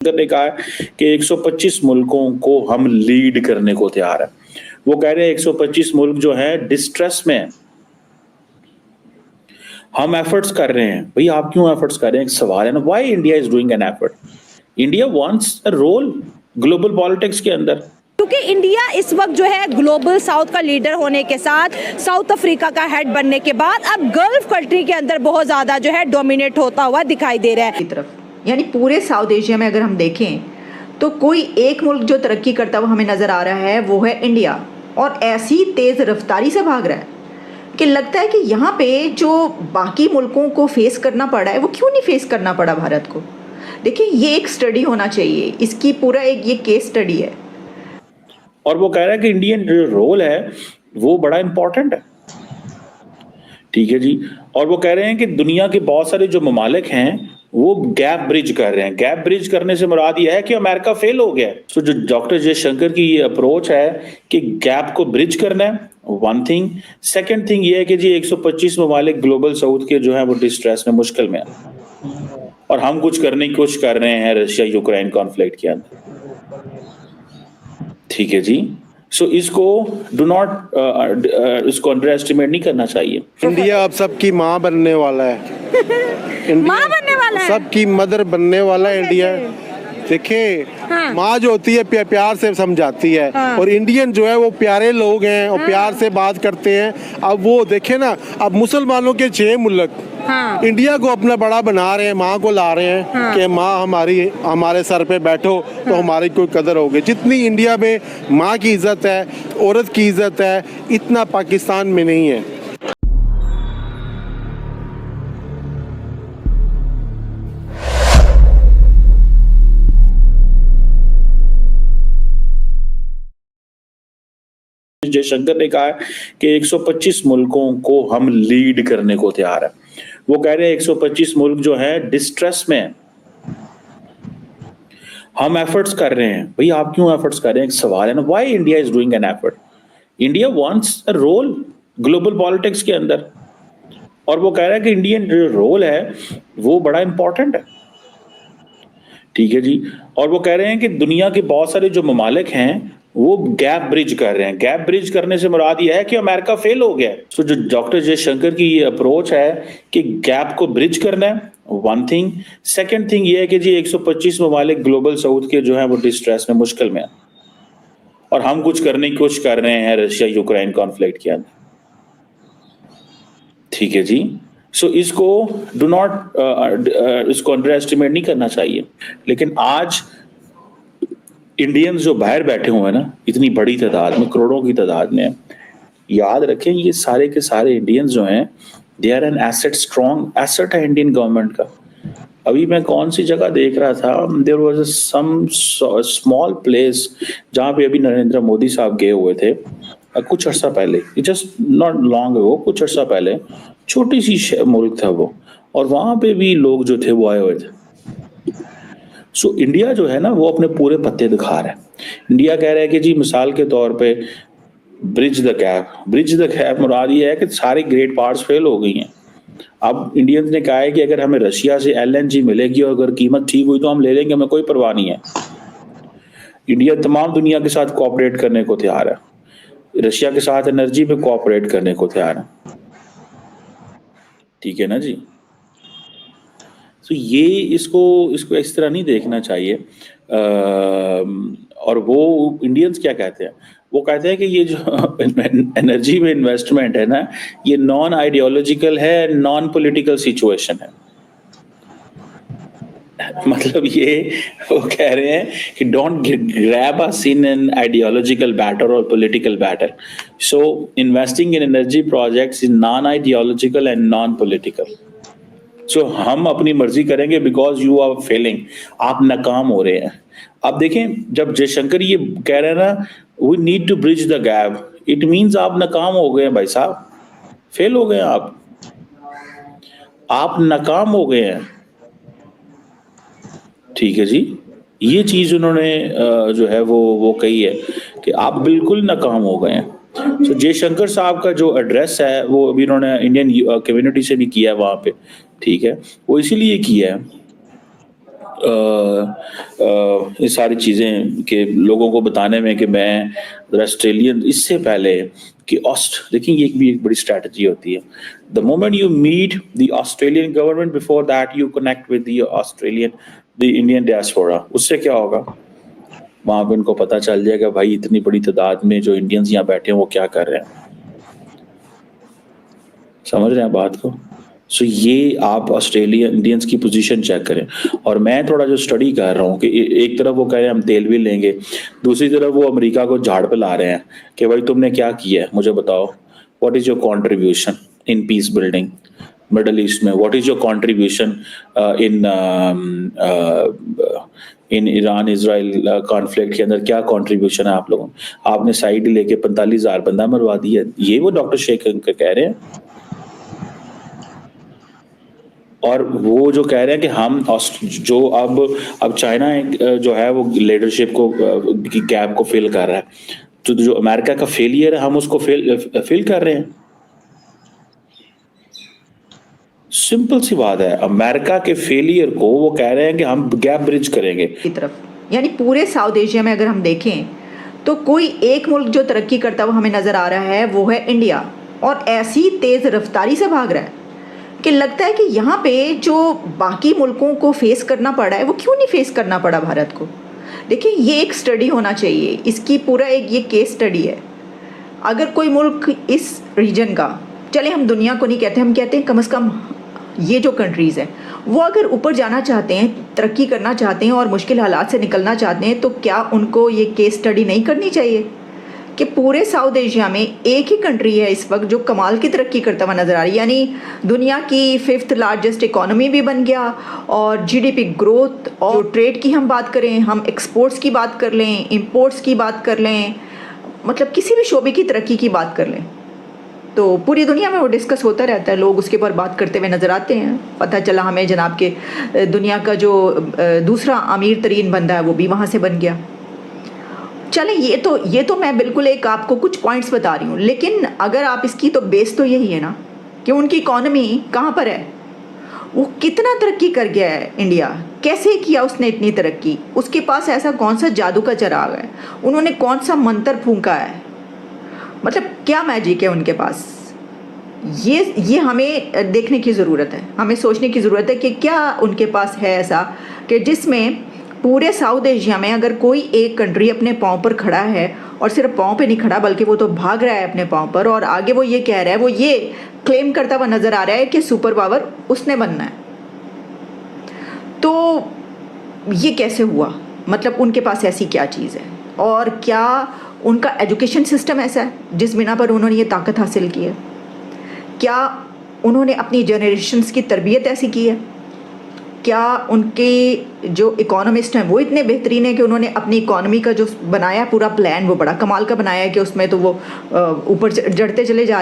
ने कहा है कि 125 मुल्कों को हम लीड करने को तैयार है। वो कह रहे हैं 125 मुल्क जो है डिस्ट्रेस में है, हम एफर्ट्स कर रहे हैं। भाई आप क्यों एफर्ट्स कर रहे हैं, एक सवाल है ना। Why India is doing an effort? India wants a role global politics के अंदर, क्योंकि इंडिया इस वक्त जो है ग्लोबल साउथ का लीडर होने के साथ साउथ अफ्रीका का हेड बनने के बाद अब गल्फ कंट्री के अंदर बहुत ज्यादा जो है डोमिनेट होता हुआ दिखाई दे रहा है की तरफ। यानी पूरे साउथ एशिया में अगर हम देखें तो कोई एक मुल्क जो तरक्की करता हुआ हमें नज़र आ रहा है वो है इंडिया, और ऐसी तेज़ रफ्तारी से भाग रहा है कि लगता है कि यहाँ पे जो बाकी मुल्कों को फेस करना पड़ा है वो क्यों नहीं फेस करना पड़ा भारत को। देखिए ये एक स्टडी होना चाहिए, इसकी पूरा एक ये केस स्टडी है। और वो कह रहा है कि इंडियन जो रोल है वो बड़ा इंपॉर्टेंट है, ठीक है जी। और वो कह रहे हैं कि दुनिया के बहुत सारे जो ममालिक हैं वो गैप ब्रिज कर रहे हैं। गैप ब्रिज करने से मुराद ये है कि अमेरिका फेल हो गया है। तो जो डॉक्टर जयशंकर की ये अप्रोच है कि गैप को ब्रिज करना है, वन थिंग। सेकंड थिंग ये है कि जी 125 ममालिक ग्लोबल साउथ के जो है वो डिस्ट्रेस में, मुश्किल में है, और हम कुछ करने की कोशिश कर रहे हैं रशिया यूक्रेन कॉन्फ्लिक्ट के अंदर, ठीक है जी। सो इसको डू नॉट इसको अंडर एस्टिमेट नहीं करना चाहिए। इंडिया अब सबकी माँ बनने वाला है। माँ बनने वाला है, सबकी मदर बनने वाला है इंडिया। देखिए हाँ। माँ जो होती है प्यार से समझाती है, हाँ। और इंडियन जो है वो प्यारे लोग हैं और प्यार से बात करते हैं। अब वो देखे ना, अब मुसलमानों के 6 मुल्क हाँ। इंडिया को अपना बड़ा बना रहे हैं, माँ को ला रहे हैं। हाँ। कि माँ हमारे सर पे बैठो तो हमारी कोई कदर होगी। जितनी इंडिया में माँ की इज्जत है, औरत की इज्जत है, इतना पाकिस्तान में नहीं है। जयशंकर ने कहा है कि 125 मुल्कों को हम लीड करने को तैयार है। वो कह रहे हैं 125 मुल्क जो है डिस्ट्रेस में है, हम एफर्ट्स कर रहे हैं। भाई आप क्यों एफर्ट्स कर रहे हैं, एक सवाल है ना। Why India is doing an effort? India wants a role global politics के अंदर, और वो कह रहा है कि इंडियन जो रोल है वो बड़ा इंपॉर्टेंट है, ठीक है जी। और वो कह रहे हैं कि दुनिया के बहुत सारे जो ममालिक हैं वो गैप ब्रिज कर रहे हैं। गैप ब्रिज करने से मुराद ये है कि अमेरिका फेल हो गया है। तो जो डॉक्टर जयशंकर की ये अप्रोच है कि गैप को ब्रिज करना है, वन थिंग। सेकंड थिंग ये है कि जी 125 ममालिक ग्लोबल साउथ के जो है वो डिस्ट्रेस में, मुश्किल में है, और हम कुछ करने की कोशिश कर रहे हैं रशिया यूक्रेन कॉन्फ्लिक्ट के अंदर, ठीक है जी। सो इसको डू नॉट इसको अंडर एस्टिमेट नहीं करना चाहिए। लेकिन आज इंडियंस जो बाहर बैठे हुए हैं ना, इतनी बड़ी तादाद में, करोड़ों की तादाद में, याद रखें ये सारे के सारे इंडियंस जो हैं they are an asset, strong asset है इंडियन गवर्नमेंट का। अभी मैं कौन सी जगह देख रहा था, there was some small place जहाँ पे अभी नरेंद्र मोदी साहब गए हुए थे कुछ अर्सा पहले, जस्ट नॉट लॉन्ग अगो, कुछ अर्सा पहले, छोटी सी मुल्क था वो, और वहां पे भी लोग जो थे वो आए हुए थे। सो इंडिया जो है ना वो अपने पूरे पत्ते दिखा रहा है। इंडिया कह रहा है कि जी मिसाल के तौर पे bridge the gap. Bridge the gap मुराद ये है कि सारी ग्रेट पार्ट्स फेल हो गई हैं। अब इंडियंस ने कहा है कि अगर हमें रशिया से एलएनजी मिलेगी और अगर कीमत ठीक हुई तो हम ले लेंगे, हमें कोई परवाह नहीं है। इंडिया तमाम दुनिया के साथ कोऑपरेट करने को तैयार है, रशिया के साथ एनर्जी पे कोऑपरेट करने को तैयार है, ठीक है ना जी। तो ये इसको इस तरह नहीं देखना चाहिए। और वो इंडियंस क्या कहते हैं, वो कहते हैं कि ये जो एनर्जी में इन्वेस्टमेंट है ना, ये नॉन आइडियोलॉजिकल है, नॉन पॉलिटिकल सिचुएशन है। मतलब ये वो कह रहे हैं कि don't grab us in an ideological batter और political batter. So investing in energy projects is non ideological and non political. So हम अपनी मर्जी करेंगे बिकॉज यू आर फेलिंग, आप नाकाम हो रहे हैं। अब देखें जब जयशंकर ये कह रहे हैं ना we need to bridge the gap, it means आप नाकाम हो गए हैं भाई साहब, फेल हो गए हैं आप नाकाम हो गए हैं, ठीक है जी। ये चीज उन्होंने जो है वो कही है कि आप बिल्कुल नाकाम हो गए हैं। तो जयशंकर साहब का जो एड्रेस है वो अभी उन्होंने इंडियन कम्युनिटी से भी किया है वहाँ पे, ठीक है, वो इसीलिए किया है ये सारी चीज़ें के लोगों को बताने में कि मैं ऑस्ट्रेलियन, इससे पहले कि देखिए ये भी एक बड़ी स्ट्रैटेजी होती है। The moment you meet the Australian government, before that you connect with the Indian diaspora, उससे क्या होगा, वहां पे उनको पता चल जाएगा भाई इतनी बड़ी तादाद में जो इंडियंस यहाँ बैठे हैं वो क्या कर रहे हैं। समझ रहे हैं बात को? सो ये आप ऑस्ट्रेलिया इंडियंस की पोजीशन चेक करें। और मैं थोड़ा जो स्टडी कर रहा हूँ कि एक तरफ वो कह रहे हैं हम तेल भी लेंगे, दूसरी तरफ वो अमेरिका को झाड़ पे ला रहे हैं कि भाई तुमने क्या किया है मुझे बताओ, what is your contribution in peace building Middle East में, what is your contribution in Iran Israel conflict के अंदर, क्या कंट्रीब्यूशन है आप लोगों, आपने साइड लेके 45,000 बंदा मरवा दिया। ये वो डॉक्टर शेख कह रहे हैं। और वो जो कह रहे हैं कि हम जो अब चाइना जो है वो लीडरशिप को की गैप को फिल कर रहा है, तो जो अमेरिका का फेलियर है हम उसको फिल कर रहे हैं। सिंपल सी बात है, अमेरिका के फेलियर को वो कह रहे हैं कि हम गैप ब्रिज करेंगे की तरफ। यानी पूरे साउथ एशिया में अगर हम देखें तो कोई एक मुल्क जो तरक्की करता हुआ हमें नजर आ रहा है वो है इंडिया, और ऐसी तेज रफ्तारी से भाग रहा है कि लगता है कि यहाँ पे जो बाकी मुल्कों को फेस करना पड़ा है वो क्यों नहीं फेस करना पड़ा भारत को। देखिए ये एक स्टडी होना चाहिए, इसकी पूरा एक ये केस स्टडी है। अगर कोई मुल्क इस रीजन का, चले हम दुनिया को नहीं कहते, हम कहते हैं कम से कम ये जो कंट्रीज़ हैं वो अगर ऊपर जाना चाहते हैं, तरक्की करना चाहते हैं और मुश्किल हालात से निकलना चाहते हैं, तो क्या उनको ये केस स्टडी नहीं करनी चाहिए कि पूरे साउथ एशिया में एक ही कंट्री है इस वक्त जो कमाल की तरक्की करता हुआ नज़र आ रही है, यानी दुनिया की 5th लार्जेस्ट इकोनॉमी भी बन गया, और जीडीपी ग्रोथ और ट्रेड की हम बात करें, हम एक्सपोर्ट्स की बात कर लें, इंपोर्ट्स की बात कर लें, मतलब किसी भी शोबे की तरक्की की बात कर लें, तो पूरी दुनिया में वो डिस्कस होता रहता है, लोग उसके ऊपर बात करते हुए नज़र आते हैं। पता चला हमें जनाब के दुनिया का जो दूसरा अमीर तरीन बंदा है वो भी वहाँ से बन गया। चलें ये तो मैं बिल्कुल एक आपको कुछ पॉइंट्स बता रही हूँ, लेकिन अगर आप इसकी तो बेस तो यही है ना कि उनकी इकॉनमी कहाँ पर है, वो कितना तरक्की कर गया है इंडिया, कैसे किया उसने इतनी तरक्की, उसके पास ऐसा कौन सा जादू का चिराग है, उन्होंने कौन सा मंत्र फूंका है, मतलब क्या मैजिक है उनके पास। ये हमें देखने की ज़रूरत है, हमें सोचने की ज़रूरत है कि क्या उनके पास है ऐसा कि जिसमें पूरे साउथ एशिया में अगर कोई एक कंट्री अपने पाँव पर खड़ा है, और सिर्फ पाँव पे नहीं खड़ा बल्कि वो तो भाग रहा है अपने पाँव पर, और आगे वो ये कह रहा है, वो ये क्लेम करता हुआ नज़र आ रहा है कि सुपर पावर उसने बनना है। तो ये कैसे हुआ, मतलब उनके पास ऐसी क्या चीज़ है, और क्या उनका एजुकेशन सिस्टम ऐसा है जिस बिना पर उन्होंने ये ताकत हासिल की है, क्या उन्होंने अपनी जनरेशन्स की तरबियत ऐसी की है, क्या उनके जो इकोनॉमिस्ट हैं वो इतने बेहतरीन है कि उन्होंने अपनी इकोनॉमी का जो बनाया पूरा प्लान वो बड़ा कमाल का बनाया है कि उसमें तो वो ऊपर चढ़ते चले जा रहे हैं।